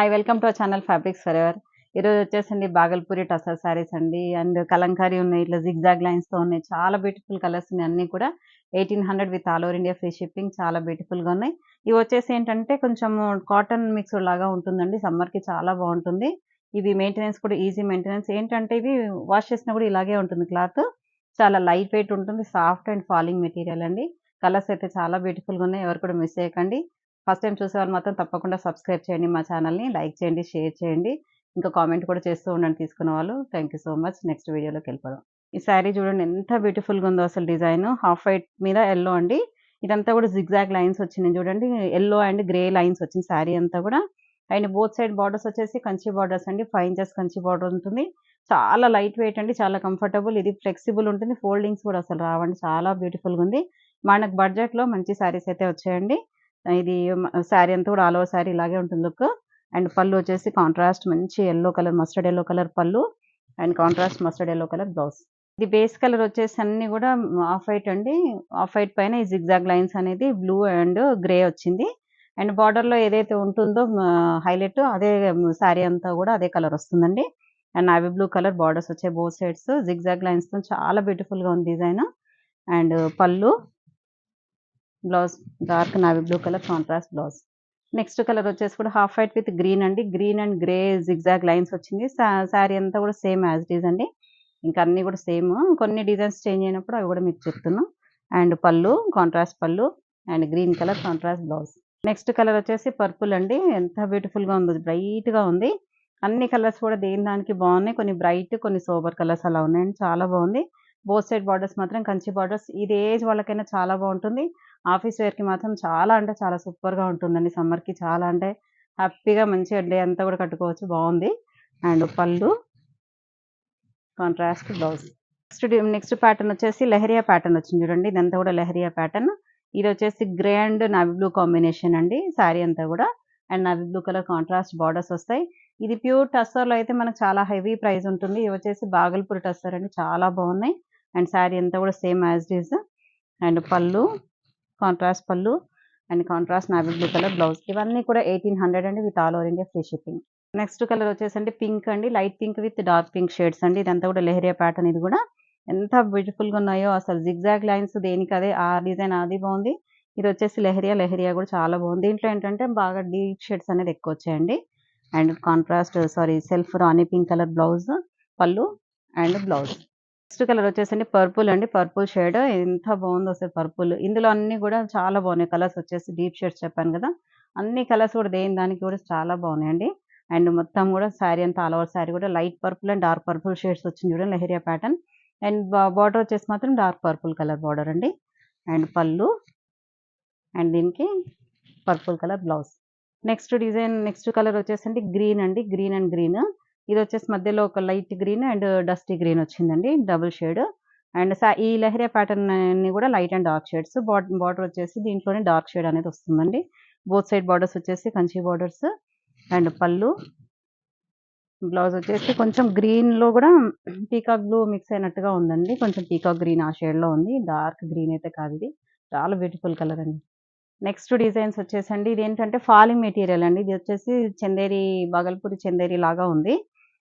Hi welcome to our channel fabrics forever. ఈరోజు వచ్చేసండి బాగల్పూరి టసర్ సారీస్ అండి. అండ్ కలంకారీ ఉన్నాయి, ఇట్లా జిగ్జాగ్ లైన్స్‌తో ఉన్నాయి. చాలా బ్యూటిఫుల్ కలర్స్ ఉన్నాయి అన్నీ కూడా. 1800 with all over India free shipping. చాలా బ్యూటిఫుల్‌గా ఉన్నాయి. ఇవి వచ్చేసి ఏంటంటే కొంచెం కాటన్ మిక్స్‌డ్ లాగా ఉంటుందండి. సమ్మర్‌కి చాలా బాగుంటుంది. ఇవి మెయింటెనెన్స్ కూడా ఈజీ మెయింటెనెన్స్. ఏంటంటే ఇవి వాష్ చేసినా కూడా ఇలాగే ఉంటుంది క్లాత్. చాలా లైట్ వెయిట్ ఉంటుంది. సాఫ్ట్ అండ్ ఫాలింగ్ మెటీరియల్ అండి. కలర్స్ అయితే చాలా బ్యూటిఫుల్‌గా ఉన్నాయి. ఎవరు కూడా మిస్ చేయకండి. ఫస్ట్ టైం చూసేవాళ్ళు మాత్రం తప్పకుండా సబ్స్క్రైబ్ చేయండి మా ఛానల్‌ని. లైక్ చేయండి, షేర్ చేయండి. ఇంకా కామెంట్ కూడా చేస్తూ ఉండండి తీసుకున్న వాళ్ళు. Thank you so much. Next వీడియోలోకెళ్ళిపోదాం. ఈ శారీ చూడండి ఎంత బ్యూటిఫుల్‌గా ఉందో అసలు డిజైను. హాఫ్ వైట్ మీద యెల్లో అండి. ఇదంతా కూడా జిగ్‌జాగ్ లైన్స్ వచ్చినాయి చూడండి. యెల్లో అండ్ గ్రే లైన్స్ వచ్చింది శారీ అంతా కూడా. అండ్ బోత్ సైడ్ బార్డర్స్ వచ్చేసి కంచి బార్డర్స్ అండి. 5 ఇంచెస్ కంచి బార్డర్ ఉంటుంది. చాలా లైట్ వెయిట్ అండి. చాలా కంఫర్టబుల్. ఇది ఫ్లెక్సిబుల్ ఉంటుంది. ఫోల్డింగ్స్ కూడా అసలు రావండి. చాలా బ్యూటిఫుల్‌గా ఉంది. మనకు బడ్జెట్‌లో మంచి శారీస్ అయితే వచ్చాయండి. ఇది శారీ అంతా కూడా ఆల్ ఓవర్ శారీ ఇలాగే ఉంటుంది లుక్. అండ్ పళ్ళు వచ్చేసి కాంట్రాస్ట్ మంచి yellow colour, mustard yellow colour పళ్ళు. And contrast mustard yellow colour blouse. ఇది బేస్ కలర్ వచ్చేసి అన్నీ కూడా ఆఫ్ వైట్ అండి. ఆఫ్ వైట్ పైన ఈ జిగ్‌జాగ్ లైన్స్ అనేది బ్లూ అండ్ గ్రే వచ్చింది. అండ్ బార్డర్‌లో ఏదైతే ఉంటుందో హైలైట్ అదే శారీ అంతా కూడా అదే కలర్ వస్తుందండి. And navy blue colour borders వచ్చాయి బోత్ సైడ్స్. జిగ్‌జాగ్ లైన్స్‌తో చాలా బ్యూటిఫుల్‌గా ఉంది డిజైన్. అండ్ పళ్ళు, blouse dark navy blue colour contrast blouse. Next colour వచ్చేసి కూడా హాఫ్ వైట్ విత్ గ్రీన్ అండి. Green and grey zigzag lines వచ్చింది. శారీ అంతా కూడా సేమ్ యాజ్ ఇట్ ఈజ్ అండి. ఇంకా అన్నీ కూడా సేమ్. కొన్ని డిజైన్స్ చేంజ్ అయినప్పుడు అవి కూడా మీకు చెప్తున్నా. అండ్ పళ్ళు కాంట్రాస్ట్ పళ్ళు and green colour contrast blouse. Next colour వచ్చేసి పర్పుల్ అండి. ఎంత బ్యూటిఫుల్‌గా ఉందో బ్రైట్‌గా ఉంది. అన్ని కలర్స్ కూడా దేని దానికి బాగున్నాయి. కొన్ని బ్రైట్, కొన్ని సోబర్ కలర్స్ అలా ఉన్నాయండి. చాలా బాగుంది. బోత్ సైడ్ బార్డర్స్ మాత్రం కంచి బార్డర్స్. ఇది ఏజ్ వాళ్ళకైనా చాలా బాగుంటుంది. ఆఫీస్ వేర్‌కి మాత్రం చాలా అంటే చాలా సూపర్‌గా ఉంటుందండి. సమ్మర్‌కి చాలా అంటే హ్యాపీగా మంచిగా డే అంతా కూడా కట్టుకోవచ్చు. బావుంది. అండ్ పళ్ళు, కాంట్రాస్ట్ బ్లౌజ్. నెక్స్ట్ ప్యాటర్న్ వచ్చేసి లెహరియా ప్యాటర్న్ వచ్చింది చూడండి. ఇదంతా కూడా లెహరియా ప్యాటర్న్. ఇదొచ్చేసి grey and navy blue combination అండి శారీ అంతా కూడా. And navy blue colour contrast borders వస్తాయి. ఇది ప్యూర్ టస్సర్‌లో అయితే మనకు చాలా హెవీ ప్రైస్ ఉంటుంది. ఇవి వచ్చేసి బాగల్పూర్ టస్సర్ అండి. చాలా బాగున్నాయి. అండ్ శారీ అంతా కూడా same as it is. And పళ్ళు, కాంట్రాస్ట్ పళ్ళు and contrast navy blue colour blouse. ఇవన్నీ కూడా 1800 అండి with all over India free shipping. Next colour వచ్చేసండి పింక్ అండి. Light pink with dark pink shades అండి. ఇదంతా కూడా లెహరియా ప్యాటర్న్ ఇది కూడా. ఎంత బ్యూటిఫుల్‌గా ఉన్నాయో అసలు జిగ్‌జాగ్ లైన్స్ దేనికదే ఆ డిజైన్ అది బావుంది. ఇదొచ్చేసి లెహరియా, లెహరియా కూడా చాలా బావుంది. దీంట్లో ఏంటంటే బాగా డీప్ షేడ్స్ అనేది ఎక్కువొచ్చాయండి. And contrast self rani pink colour blouse, పళ్ళు అండ్ బ్లౌజ్. నెక్స్ట్ కలర్ వచ్చేసండి పర్పుల్ అండి. పర్పుల్ షేడ్ ఎంత బాగుందో అసలు పర్పుల్. ఇందులో అన్నీ కూడా చాలా బాగున్నాయి. కలర్స్ వచ్చేసి డీప్ షేడ్స్ చెప్పాను కదా! అన్ని కలర్స్ కూడా దేని దానికి కూడా చాలా బాగున్నాయండి. అండ్ మొత్తం కూడా శారీ అంతా ఆల్ ఓవర్ శారీ కూడా light purple and dark purple shades వచ్చింది చూడండి లెహరియా ప్యాటర్న్. అండ్ బార్డర్ వచ్చేసి మాత్రం డార్క్ పర్పుల్ కలర్ బార్డర్ అండి. అండ్ పళ్ళు అండ్ దీనికి purple colour blouse. Next colour వచ్చేసండి గ్రీన్ అండి. Green and green. ఇదొచ్చేసి మధ్యలో ఒక light green and dusty green వచ్చిందండి. Double shade. అండ్ ఈ లెహరియా ప్యాటర్న్ అన్నీ కూడా light and dark shades. Border వచ్చేసి దీంట్లోనే డార్క్ షేడ్ అనేది వస్తుందండి. బోత్ సైడ్ బార్డర్స్ వచ్చేసి కంచి బార్డర్స్. అండ్ పళ్ళు, బ్లౌజ్ వచ్చేసి కొంచెం గ్రీన్‌లో కూడా పీకాక్ బ్లూ మిక్స్ అయినట్టుగా ఉందండి. కొంచెం పీకాక్ గ్రీన్ ఆ షేడ్‌లో ఉంది. డార్క్ గ్రీన్ అయితే కాదిది. చాలా బ్యూటిఫుల్ కలర్ అండి. నెక్స్ట్ డిజైన్స్ వచ్చేసండి ఇదేంటంటే ఫాలింగ్ మెటీరియల్ అండి. ఇది వచ్చేసి చందేరి బాగల్పూరి చందేరి లాగా ఉంది.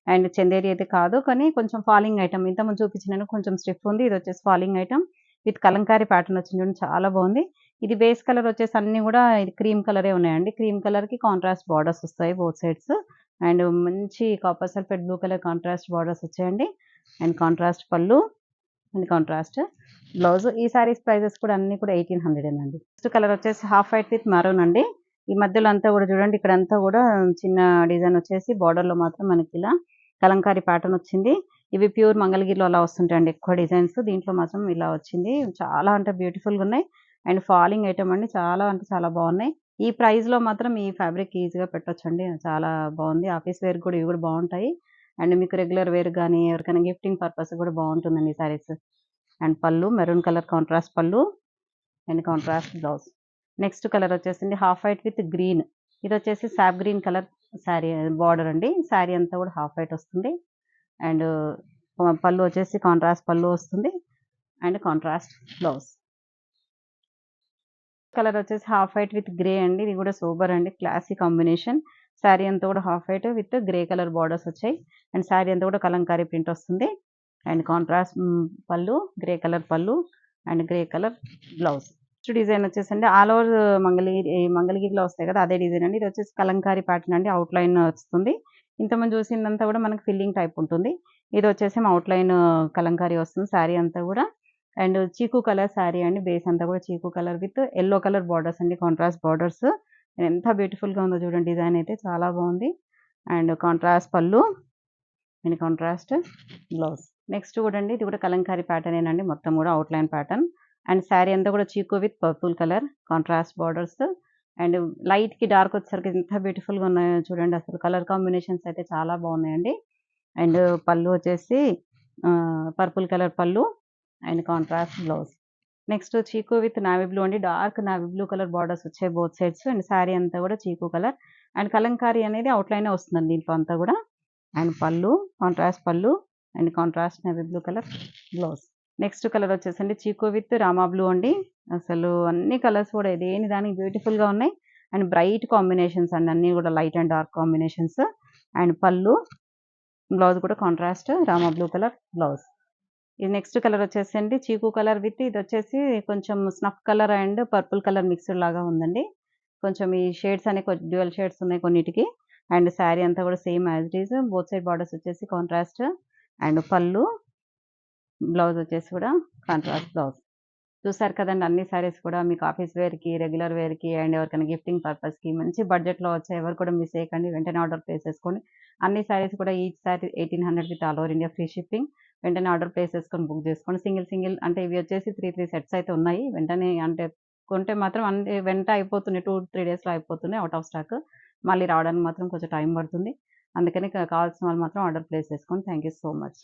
అండ్ చందేరి అయితే కాదు. కానీ కొంచెం ఫాలింగ్ ఐటెమ్. ఇంతకుముందు చూపించినాను కొంచెం స్టిఫ్ ఉంది. ఇది వచ్చేసి falling item with Kalamkari pattern వచ్చింది చూడండి చాలా బాగుంది. ఇది బేస్ కలర్ వచ్చేసి అన్నీ కూడా ఇది క్రీమ్ కలరే ఉన్నాయండి. క్రీమ్ కలర్‌కి కాంట్రాస్ట్ బార్డర్స్ వస్తాయి బోత్ సైడ్స్. అండ్ మంచి copper sulphate blue colour contrast borders వచ్చాయండి. అండ్ కాంట్రాస్ట్ పళ్ళు అండ్ కాంట్రాస్ట్ బ్లౌజ్. ఈ సారీస్ ప్రైజెస్ కూడా అన్నీ కూడా 1800 అండి. నెక్స్ట్ కలర్ వచ్చేసి హాఫ్ వైట్ విత్ మెరూన్ అండి. ఈ మధ్యలో అంతా కూడా చూడండి ఇక్కడంతా కూడా చిన్న డిజైన్ వచ్చేసి బార్డర్‌లో మాత్రం మనకి ఇలా కలంకారీ ప్యాటర్న్ వచ్చింది. ఇవి ప్యూర్ మంగళగిరిలో అలా వస్తుంటాయండి ఎక్కువ డిజైన్స్. దీంట్లో మాత్రం ఇలా వచ్చింది. చాలా అంటే బ్యూటిఫుల్‌గా ఉన్నాయి. అండ్ ఫాలింగ్ ఐటెమ్ అండి. చాలా అంటే చాలా బాగున్నాయి. ఈ ప్రైస్‌లో మాత్రం ఈ ఫ్యాబ్రిక్ ఈజీగా పెట్టొచ్చండి. చాలా బాగుంది. ఆఫీస్ వేర్ కూడా ఇవి కూడా బాగుంటాయి. అండ్ మీకు రెగ్యులర్ వేర్ గానీ ఎవరికైనా గిఫ్టింగ్ పర్పస్ కూడా బాగుంటుందండి ఈ సారీస్. అండ్ పళ్ళు మెరూన్ కలర్ కాంట్రాస్ట్ పళ్ళు and contrast blouse. Next colour వచ్చేసింది హాఫ్ వైట్ విత్ గ్రీన్. ఇదొచ్చేసి సాఫ్ గ్రీన్ కలర్ శారీ బార్డర్ అండి. శారీ అంతా కూడా హాఫ్ వైట్ వస్తుంది. అండ్ పళ్ళు వచ్చేసి కాంట్రాస్ట్ పళ్ళు వస్తుంది. And contrast blouse. కలర్ వచ్చేసి హాఫ్ వైట్ విత్ గ్రే అండి. ఇది కూడా సూపర్ అండి. Classy combination. శారీ అంతా కూడా half white with grey colour borders వచ్చాయి. అండ్ శారీ అంతా కూడా కలంకారీ ప్రింట్ వస్తుంది. అండ్ కాంట్రాస్ట్ పళ్ళు, గ్రే కలర్ పళ్ళు and grey colour blouse. Next design వచ్చేసండి ఆల్ ఓవర్ మంగళగిరిలో వస్తాయి కదా, అదే డిజైన్ అండి. ఇది వచ్చేసి కలంకారీ ప్యాటర్న్ అండి, అవుట్లైన్ వస్తుంది. ఇంతకుముందు చూసిందంతా కూడా మనకి ఫిల్లింగ్ టైప్ ఉంటుంది. ఇది వచ్చేసి అవుట్లైన్ కలంకారీ వస్తుంది శారీ అంతా కూడా. అండ్ చీకు కలర్ శారీ అండి, బేస్ అంతా కూడా చీకు colour with yellow colour borders అండి, కాంట్రాస్ట్ బార్డర్స్. ఎంత బ్యూటిఫుల్గా ఉందో చూడండి, డిజైన్ అయితే చాలా బాగుంది. అండ్ కాంట్రాస్ట్ పళ్ళు అండ్ కాంట్రాస్ట్ బ్లౌజ్. నెక్స్ట్ చూడండి, ఇది కూడా కలంకారీ ప్యాటర్న్ అండి, మొత్తం కూడా అవుట్లైన్ ప్యాటర్న్. అండ్ శారీ అంతా కూడా చీకు with purple colour contrast borders. And లైట్కి డార్క్ వచ్చేసరికి ఎంత బ్యూటిఫుల్గా ఉన్నాయో చూడండి, అసలు కలర్ కాంబినేషన్స్ అయితే చాలా బాగున్నాయండి. అండ్ పళ్ళు వచ్చేసి పర్పుల్ కలర్ పళ్ళు అండ్ కాంట్రాస్ట్ బ్లౌజ్. నెక్స్ట్ చీకు విత్ నావీ బ్లూ అండి, dark navy blue colour borders వచ్చాయి బోత్ సైడ్స్. అండ్ శారీ అంతా కూడా చీకు కలర్ అండ్ కలంకారీ అనేది అవుట్లైన్ వస్తుందండి దీంట్లో అంతా కూడా. అండ్ పళ్ళు కాంట్రాస్ట్ పళ్ళు and contrast navy blue colour blouse. Next colour వచ్చేసండి చీకు విత్ రామా బ్లూ అండి. అసలు అన్ని కలర్స్ కూడా దేని దానికి బ్యూటిఫుల్గా ఉన్నాయి. అండ్ బ్రైట్ కాంబినేషన్స్ అండి, అన్నీ కూడా light and dark combinations. And పళ్ళు బ్లౌజ్ కూడా contrast Rama blue colour blouse. ఇది నెక్స్ట్ కలర్ వచ్చేసండి చీకు కలర్ విత్ ఇది వచ్చేసి కొంచెం snuff colour and purple colour mixed లాగా ఉందండి. కొంచెం ఈ షేడ్స్ అనేవి కొంచెం డ్యూయల్ షేడ్స్ ఉన్నాయి కొన్నిటికి. అండ్ శారీ అంతా కూడా same as it is, both side borders వచ్చేసి కాంట్రాస్ట్. అండ్ పళ్ళు బ్లౌజ్ వచ్చేసి కూడా కాంట్రాస్ట్ బ్లౌజ్. చూసారు కదండి, అన్ని శారీస్ కూడా మీకు ఆఫీస్ వేర్కి, రెగ్యులర్ వేర్కి అండ్ ఎవరికైనా గిఫ్టింగ్ పర్పస్కి మంచి బడ్జెట్లో వచ్చాయి. ఎవరు కూడా మిస్ చేయకండి, వెంటనే ఆర్డర్ ప్లేస్ చేసుకోండి. అన్ని శారీస్ కూడా each sari 1800 with all over India free shipping. వెంటనే ఆర్డర్ ప్లేస్ చేసుకొని బుక్ చేసుకోండి. సింగిల్ అంటే ఇవి వచ్చేసి 3 సెట్స్ అయితే ఉన్నాయి. వెంటనే అంటే కొంటే మాత్రం అంటే వెంట అయిపోతున్నాయి, 2-3 డేస్లో అయిపోతున్నాయి అవుట్ ఆఫ్ స్టాక్. మళ్ళీ రావడానికి మాత్రం కొంచెం టైం పడుతుంది. అందుకని కావాల్సిన వాళ్ళు మాత్రం ఆర్డర్ ప్లేస్ చేసుకోండి. Thank you so much.